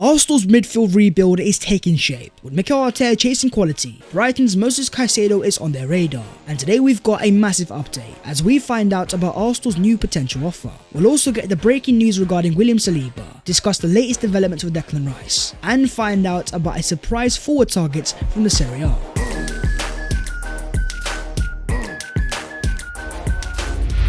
Arsenal's midfield rebuild is taking shape, with Mikel Arteta chasing quality. Brighton's Moises Caicedo is on their radar, and today we've got a massive update as we find out about Arsenal's new potential offer. We'll also get the breaking news regarding William Saliba, discuss the latest developments with Declan Rice, and find out about a surprise forward target from the Serie A.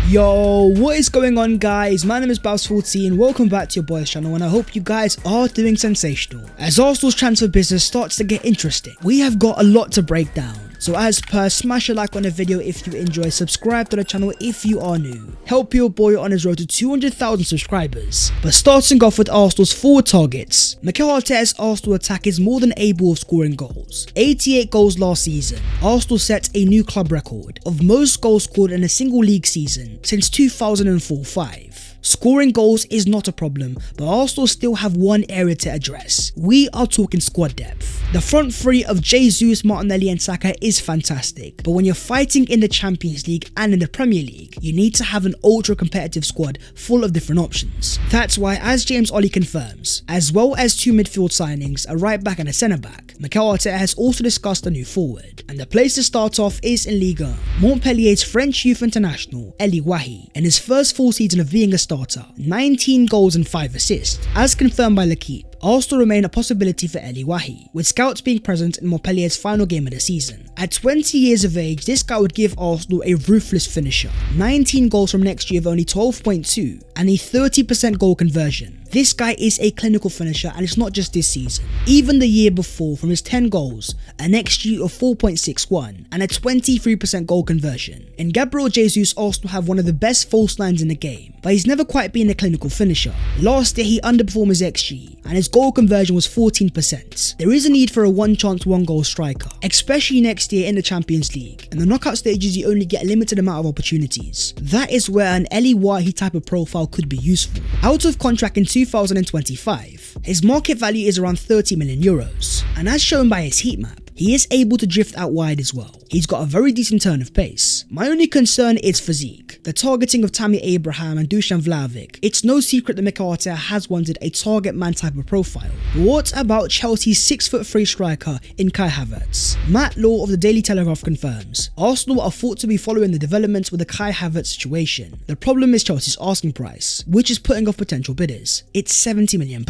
Yo, what is going on guys? My name is Babs14, welcome back to your boys channel, and I hope you guys are doing sensational. As Arsenal's transfer business starts to get interesting, we have got a lot to break down. So as per, smash a like on the video if you enjoy, subscribe to the channel if you are new. Help your boy on his road to 200,000 subscribers. But starting off with Arsenal's forward targets, Mikel Arteta's Arsenal attack is more than able of scoring goals. 88 goals last season. Arsenal set a new club record of most goals scored in a single league season since 2004-05. Scoring goals is not a problem, but Arsenal still have one area to address. We are talking squad depth. The front three of Jesus, Martinelli and Saka is fantastic, but when you're fighting in the Champions League and in the Premier League, you need to have an ultra competitive squad full of different options. That's why, as James Ollie confirms, as well as two midfield signings, a right back and a centre back, Mikel Arteta has also discussed a new forward. And the place to start off is in Ligue 1. Montpellier's French youth international, Eli Wahi, in his first full season of being a starter, 19 goals and 5 assists. As confirmed by L'Equipe, Arsenal remain a possibility for Eli Wahi, with scouts being present in Montpellier's final game of the season. At 20 years of age, this guy would give Arsenal a ruthless finisher. 19 goals from next year of only 12.2 and a 30% goal conversion. This guy is a clinical finisher, and it's not just this season. Even the year before, from his 10 goals, an XG of 4.61 and a 23% goal conversion. In Gabriel Jesus, Arsenal have one of the best false lines in the game, but he's never quite been a clinical finisher. Last year he underperformed his XG, and his goal conversion was 14%. There is a need for a one chance, one goal striker, especially next year in the Champions League. In the knockout stages you only get a limited amount of opportunities. That is where an Eli Wahi type of profile could be useful. Out of contract in 2025, his market value is around 30 million euros, and as shown by his heat map, he is able to drift out wide as well. He's got a very decent turn of pace. My only concern is physique. The targeting of Tammy Abraham and Dusan Vlahovic. It's no secret that Mikel Arteta has wanted a target man type of profile. But what about Chelsea's 6'3" striker in Kai Havertz? Matt Law of the Daily Telegraph confirms Arsenal are thought to be following the developments with the Kai Havertz situation. The problem is Chelsea's asking price, which is putting off potential bidders. It's £70 million.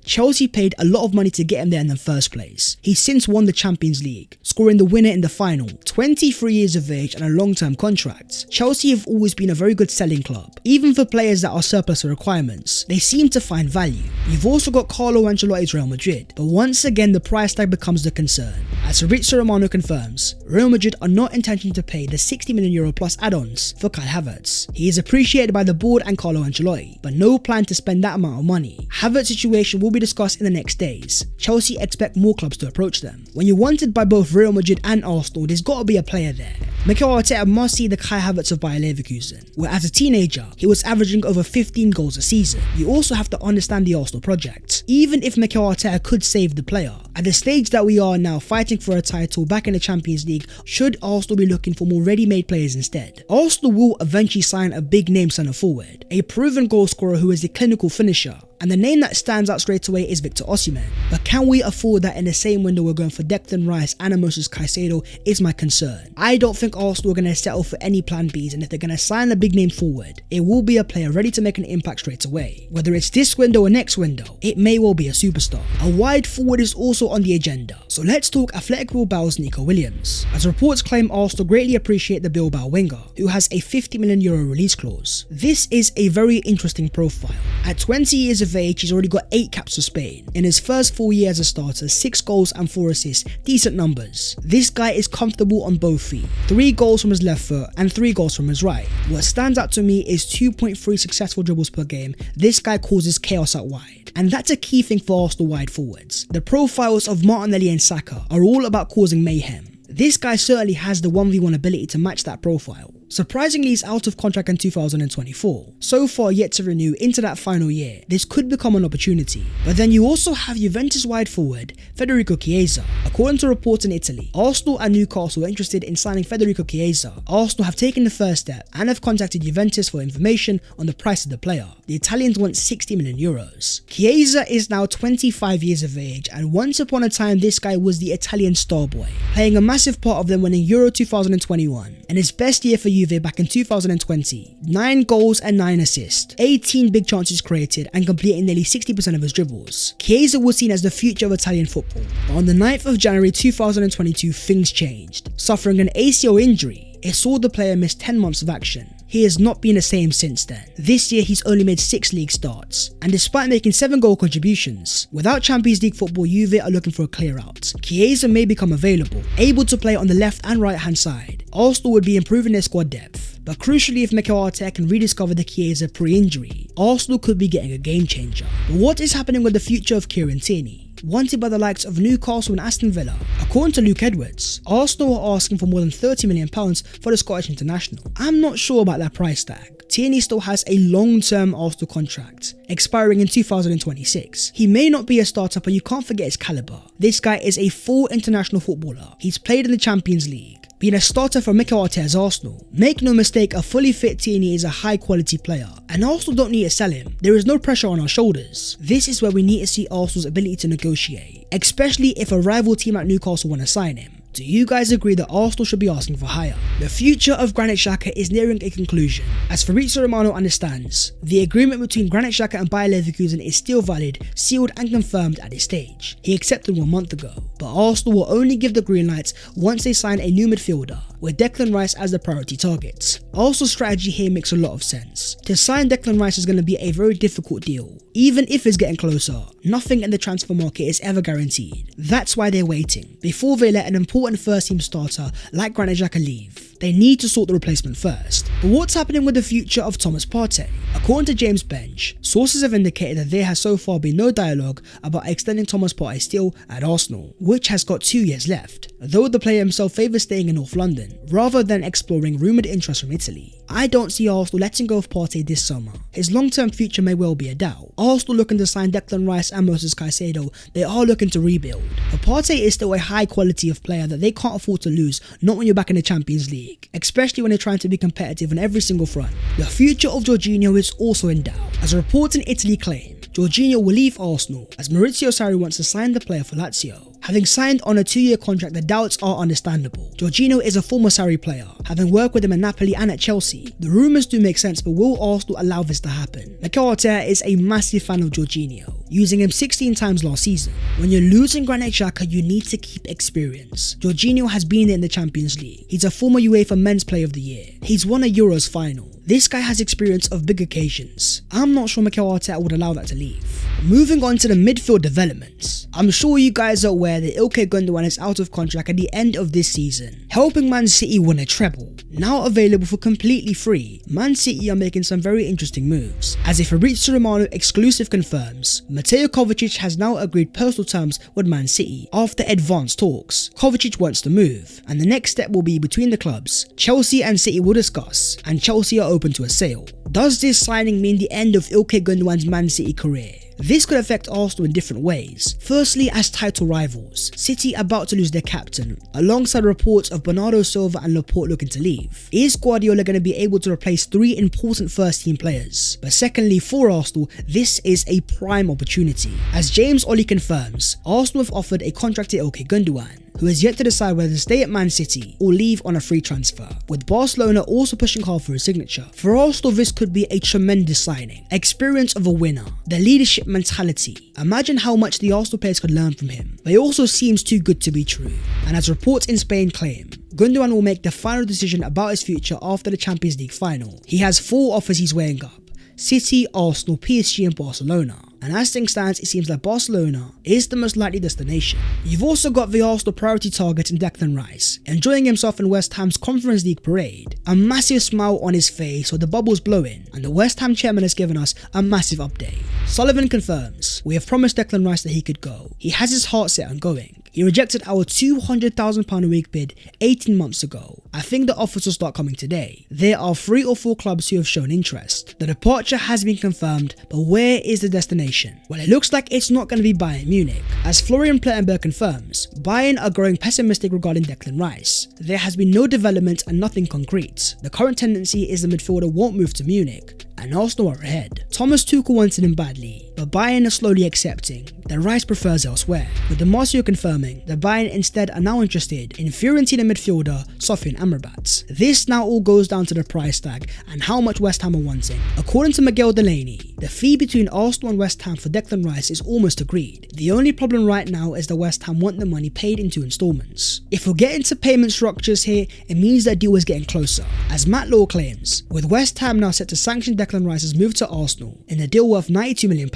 Chelsea paid a lot of money to get him there in the first place. He's since won the Champions League, scoring the winner in the final. 23 years of age and a long-term contract. Chelsea have always been a very good selling club. Even for players that are surplus to requirements, they seem to find value. You've also got Carlo Ancelotti's Real Madrid, but once again the price tag becomes the concern. As Fabrizio Romano confirms, Real Madrid are not intending to pay the €60 million plus add-ons for Kai Havertz. He is appreciated by the board and Carlo Ancelotti, but no plan to spend that amount of money. Havertz's situation will be discussed in the next days. Chelsea expect more clubs to approach them. When you're wanted by both Real Madrid and Arsenal, there's got to be a player there. Mikel Arteta must see the Kai Havertz of Bayer Leverkusen, where as a teenager, he was averaging over 15 goals a season. You also have to understand the Arsenal project. Even if Mikel Arteta could save the player, at the stage that we are now, fighting for a title back in the Champions League, should Arsenal be looking for more ready-made players instead? Arsenal will eventually sign a big name centre forward, a proven goal scorer who is a clinical finisher. And the name that stands out straight away is Victor Osimhen. But can we afford that in the same window we're going for Declan Rice and Moises Caicedo is my concern. I don't think Arsenal are going to settle for any plan Bs, and if they're going to sign a big name forward, it will be a player ready to make an impact straight away. Whether it's this window or next window, it may well be a superstar. A wide forward is also on the agenda. So let's talk Athletic Bilbao's Nico Williams. As reports claim, Arsenal greatly appreciate the Bilbao winger, who has a €50 million release clause. This is a very interesting profile. At 20 years of age, he's already got 8 caps for Spain. In his first full year as a starter, 6 goals and 4 assists, decent numbers. This guy is comfortable on both feet. 3 goals from his left foot and 3 goals from his right. What stands out to me is 2.3 successful dribbles per game. This guy causes chaos out wide, and that's a key thing for Arsenal wide forwards. The profiles of Martinelli and Saka are all about causing mayhem. This guy certainly has the 1v1 ability to match that profile. Surprisingly, he's out of contract in 2024. So far yet to renew into that final year. This could become an opportunity. But then you also have Juventus wide forward Federico Chiesa. According to reports in Italy, Arsenal and Newcastle are interested in signing Federico Chiesa. Arsenal have taken the first step and have contacted Juventus for information on the price of the player. The Italians want 60 million euros. Chiesa is now 25 years of age, and once upon a time this guy was the Italian star boy, playing a massive part of them winning Euro 2021 and his best year for Juve back in 2020. 9 goals and 9 assists, 18 big chances created and completing nearly 60% of his dribbles. Chiesa was seen as the future of Italian football, but on the 9th of January 2022 things changed. Suffering an ACL injury, it saw the player miss 10 months of action. He has not been the same since then. This year he's only made 6 league starts, and despite making 7 goal contributions, without Champions League football, Juve are looking for a clear out. Chiesa may become available, able to play on the left and right hand side. Arsenal would be improving their squad depth, but crucially, if Mikel Arteta can rediscover the Chiesa pre-injury, Arsenal could be getting a game changer. But what is happening with the future of Kieran Tierney, wanted by the likes of Newcastle and Aston Villa? According to Luke Edwards, Arsenal are asking for more than £30 million for the Scottish international. I'm not sure about that price tag. Tierney still has a long-term Arsenal contract, expiring in 2026. He may not be a starter, but you can't forget his calibre. This guy is a full international footballer. He's played in the Champions League, being a starter for Mikel Arteta's Arsenal. Make no mistake, a fully fit Tierney is a high quality player, and Arsenal don't need to sell him. There is no pressure on our shoulders. This is where we need to see Arsenal's ability to negotiate, especially if a rival team like Newcastle want to sign him. Do you guys agree that Arsenal should be asking for higher? The future of Granit Xhaka is nearing a conclusion. As Fabrizio Romano understands, the agreement between Granit Xhaka and Bayer Leverkusen is still valid, sealed and confirmed at this stage. He accepted 1 month ago, but Arsenal will only give the green lights once they sign a new midfielder, with Declan Rice as the priority target. Arsenal's strategy here makes a lot of sense. To sign Declan Rice is going to be a very difficult deal. Even if it's getting closer, nothing in the transfer market is ever guaranteed. That's why they're waiting. Before they let an important first team starter like Granit Xhaka leave, they need to sort the replacement first. But what's happening with the future of Thomas Partey? According to James Bench, sources have indicated that there has so far been no dialogue about extending Thomas Partey's deal at Arsenal, which has got 2 years left, though the player himself favours staying in North London rather than exploring rumoured interest from Italy. I don't see Arsenal letting go of Partey this summer. His long-term future may well be a doubt. Arsenal looking to sign Declan Rice and Moises Caicedo, they are looking to rebuild. But Partey is still a high quality of player that they can't afford to lose, not when you're back in the Champions League, especially when they're trying to be competitive on every single front. The future of Jorginho is also in doubt, as reports in Italy claim Jorginho will leave Arsenal as Maurizio Sarri wants to sign the player for Lazio. Having signed on a 2-year contract, the doubts are understandable. Jorginho is a former Sarri player, having worked with him at Napoli and at Chelsea. The rumours do make sense, but will Arsenal allow this to happen? Mikel Arteta is a massive fan of Jorginho, using him 16 times last season. When you're losing Granit Xhaka, you need to keep experience. Jorginho has been there in the Champions League. He's a former UEFA Men's Player of the Year. He's won a Euros final. This guy has experience of big occasions. I'm not sure Mikel Arteta would allow that to leave. Moving on to the midfield developments. I'm sure you guys are aware that Ilkay Gundogan is out of contract at the end of this season, helping Man City win a treble. Now available for completely free, Man City are making some very interesting moves. As a Fabrizio Romano exclusive confirms, Mateo Kovacic has now agreed personal terms with Man City. After advanced talks, Kovacic wants to move, and the next step will be between the clubs. Chelsea and City will discuss, and Chelsea are open to a sale. Does this signing mean the end of Ilkay Gundogan's Man City career? This could affect Arsenal in different ways. Firstly, as title rivals, City about to lose their captain, alongside reports of Bernardo Silva and Laporte looking to leave. Is Guardiola going to be able to replace 3 important first team players? But secondly, for Arsenal, this is a prime opportunity. As James Ollie confirms, Arsenal have offered a contract to Ilkay Gundogan, who has yet to decide whether to stay at Man City or leave on a free transfer, with Barcelona also pushing hard for his signature. For Arsenal, this could be a tremendous signing. Experience of a winner, the leadership mentality. Imagine how much the Arsenal players could learn from him. But it also seems too good to be true, and as reports in Spain claim, Gundogan will make the final decision about his future after the Champions League final. He has 4 offers he's weighing up: City, Arsenal, PSG and Barcelona. And as things stands, it seems like Barcelona is the most likely destination. You've also got the Arsenal priority target in Declan Rice, enjoying himself in West Ham's Conference League parade. A massive smile on his face with the bubbles blowing, and the West Ham chairman has given us a massive update. Sullivan confirms, "We have promised Declan Rice that he could go. He has his heart set on going. He rejected our £200,000 a week bid 18 months ago. I think the offers will start coming today. There are 3 or 4 clubs who have shown interest. The departure has been confirmed, but where is the destination? Well, it looks like it's not going to be Bayern Munich. As Florian Plettenberg confirms, Bayern are growing pessimistic regarding Declan Rice. There has been no development and nothing concrete. The current tendency is the midfielder won't move to Munich, and Arsenal are ahead. Thomas Tuchel wanted him badly, but Bayern are slowly accepting that Rice prefers elsewhere, with Demarcio confirming that Bayern instead are now interested in Fiorentina midfielder Sofian Amrabat. This now all goes down to the price tag and how much West Ham are wanting. According to Miguel Delaney, the fee between Arsenal and West Ham for Declan Rice is almost agreed. The only problem right now is that West Ham want the money paid in 2 installments. If we get into payment structures here, it means that deal is getting closer. As Matt Law claims, with West Ham now set to sanction Declan Rice's move to Arsenal in a deal worth £92 million,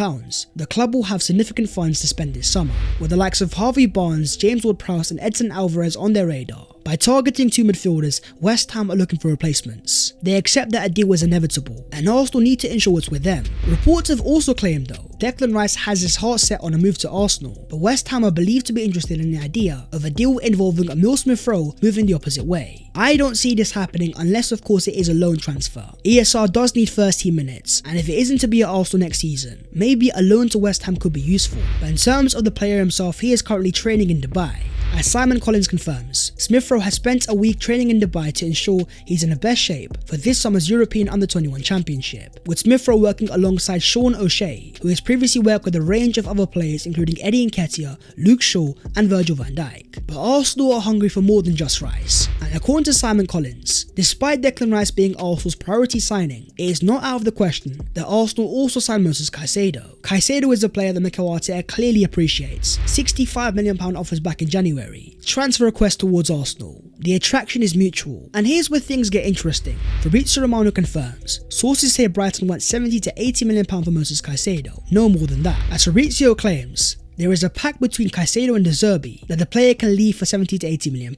the club will have significant funds to spend this summer, with the likes of Harvey Barnes, James Ward-Prowse and Edson Alvarez on their radar. By targeting 2 midfielders, West Ham are looking for replacements. They accept that a deal is inevitable, and Arsenal need to ensure it's with them. Reports have also claimed though, Declan Rice has his heart set on a move to Arsenal, but West Ham are believed to be interested in the idea of a deal involving Emile Smith-Rowe moving the opposite way. I don't see this happening unless of course it is a loan transfer. ESR does need first team minutes, and if it isn't to be at Arsenal next season, maybe a loan to West Ham could be useful. But in terms of the player himself, he is currently training in Dubai. As Simon Collins confirms, Smith-Rowe has spent a week training in Dubai to ensure he's in the best shape for this summer's European Under-21 Championship, with Smith-Rowe working alongside Sean O'Shea, who has previously worked with a range of other players including Eddie Nketiah, Luke Shaw and Virgil van Dijk. But Arsenal are hungry for more than just Rice, and according to Simon Collins, despite Declan Rice being Arsenal's priority signing, it is not out of the question that Arsenal also signed Moises Caicedo. Caicedo is a player that Mikel Arteta clearly appreciates. £65 million offers back in January. Transfer request towards Arsenal. The attraction is mutual, and here's where things get interesting. Fabrizio Romano confirms, sources say Brighton want £70 to £80 million for Moises Caicedo, no more than that. As Fabrizio claims, there is a pact between Caicedo and De Zerbi that the player can leave for £70 to £80 million.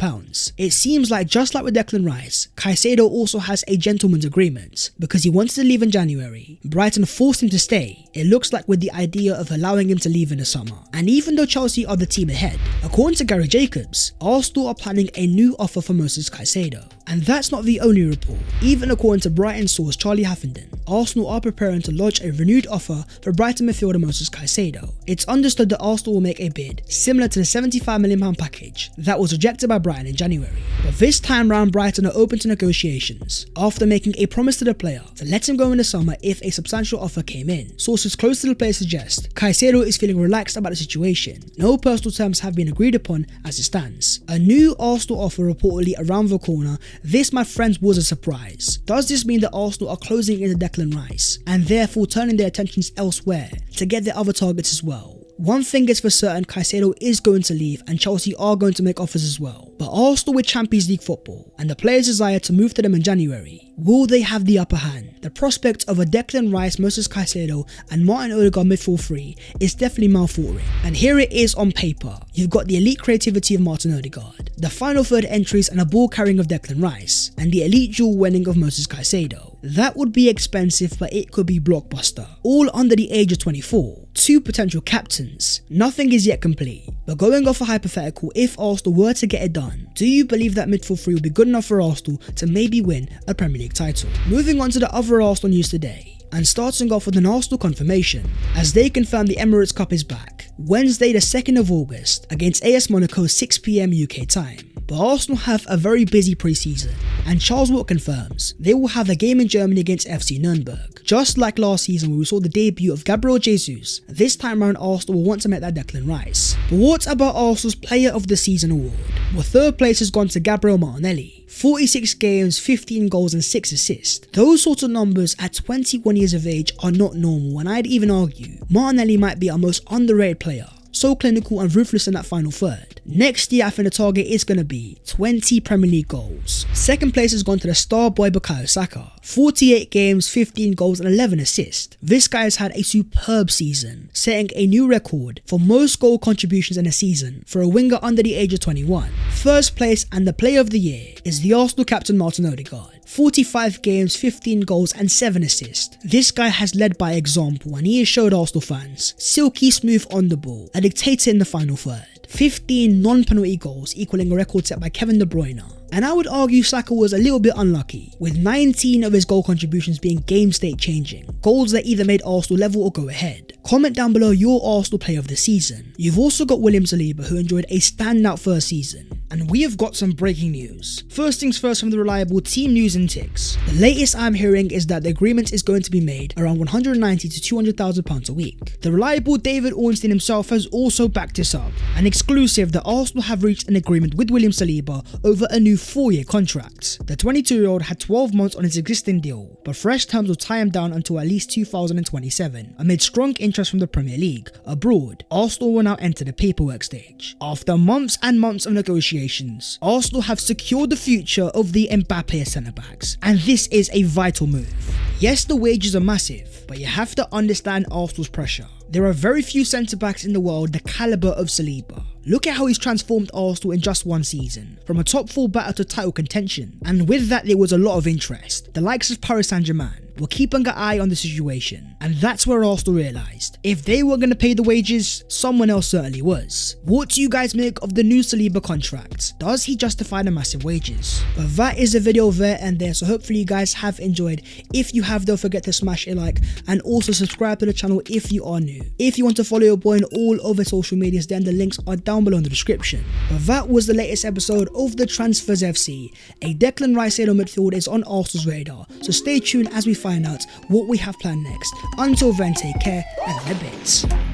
It seems like just like with Declan Rice, Caicedo also has a gentleman's agreement. Because he wanted to leave in January, Brighton forced him to stay, it looks like with the idea of allowing him to leave in the summer. And even though Chelsea are the team ahead, according to Gary Jacobs, Arsenal are planning a new offer for Moises Caicedo. And that's not the only report. Even according to Brighton source Charlie Haffenden, Arsenal are preparing to lodge a renewed offer for Brighton midfielder Moises Caicedo. It's understood that Arsenal will make a bid similar to the £75 million package that was rejected by Brighton in January. But this time round, Brighton are open to negotiations after making a promise to the player to let him go in the summer if a substantial offer came in. Sources close to the player suggest Caicedo is feeling relaxed about the situation. No personal terms have been agreed upon as it stands. A new Arsenal offer reportedly around the corner. This, my friends, was a surprise. Does this mean that Arsenal are closing in on Declan Rice and therefore turning their attentions elsewhere to get their other targets as well? One thing is for certain, Caicedo is going to leave and Chelsea are going to make offers as well. But Arsenal with Champions League football and the players' desire to move to them in January, will they have the upper hand? The prospect of a Declan Rice, Moises Caicedo and Martin Odegaard midfield three is definitely mouth-watering. And here it is on paper. You've got the elite creativity of Martin Odegaard, the final third entries and a ball carrying of Declan Rice, and the elite duel winning of Moises Caicedo. That would be expensive, but it could be blockbuster. All under the age of 24. 2 potential captains. Nothing is yet complete. But going off a hypothetical, if Arsenal were to get it done, do you believe that midfield three would be good enough for Arsenal to maybe win a Premier League title? Moving on to the other Arsenal news today, and starting off with an Arsenal confirmation, as they confirm the Emirates Cup is back, Wednesday the 2nd of August against AS Monaco 6 PM UK time. But Arsenal have a very busy pre-season, and Charles Watt confirms they will have a game in Germany against FC Nuremberg. Just like last season where we saw the debut of Gabriel Jesus, this time around Arsenal will want to make that Declan Rice. But what about Arsenal's Player of the Season award? Well, third place has gone to Gabriel Martinelli. 46 games, 15 goals and 6 assists. Those sorts of numbers at 21 years of age are not normal, and I'd even argue Martinelli might be our most underrated player. So clinical and ruthless in that final third. Next year, I think the target is going to be 20 Premier League goals. Second place has gone to the star boy Bukayo Saka. 48 games, 15 goals and 11 assists. This guy has had a superb season, setting a new record for most goal contributions in a season for a winger under the age of 21. First place and the player of the year is the Arsenal captain Martin Odegaard. 45 games, 15 goals and 7 assists. This guy has led by example and he has showed Arsenal fans silky smooth on the ball, a dictator in the final third. 15 non-penalty goals, equaling a record set by Kevin De Bruyne. And I would argue Saka was a little bit unlucky, with 19 of his goal contributions being game state changing, goals that either made Arsenal level or go ahead. Comment down below your Arsenal player of the season. You've also got William Saliba, who enjoyed a standout first season. And we have got some breaking news. First things first from the reliable Team News and Ticks. The latest I'm hearing is that the agreement is going to be made around £190,000 to £200,000 a week. The reliable David Ornstein himself has also backed this up. An exclusive that Arsenal have reached an agreement with William Saliba over a new 4-year contract. The 22-year-old had 12 months on his existing deal, but fresh terms will tie him down until at least 2027. Amid strong interest from the Premier League, abroad, Arsenal will now enter the paperwork stage. After months and months of negotiations, Arsenal have secured the future of the Mbappe centre-backs, and this is a vital move. Yes, the wages are massive, but you have to understand Arsenal's pressure. There are very few centre-backs in the world the calibre of Saliba. Look at how he's transformed Arsenal in just one season, from a top 4 battle to title contention, and with that there was a lot of interest. The likes of Paris Saint-Germain were keeping an eye on the situation, and that's where Arsenal realised if they were going to pay the wages, someone else certainly was. What do you guys make of the new Saliba contract? Does he justify the massive wages? But that is the video there and there, so hopefully you guys have enjoyed. If you have, don't forget to smash a like and also subscribe to the channel if you are new. If you want to follow your boy on all other social medias, then the links are down below in the description. But that was the latest episode of the Transfers FC. A Declan Rice sale on midfield is on Arsenal's radar, so stay tuned as we find out what we have planned next. Until then, take care and in a bit.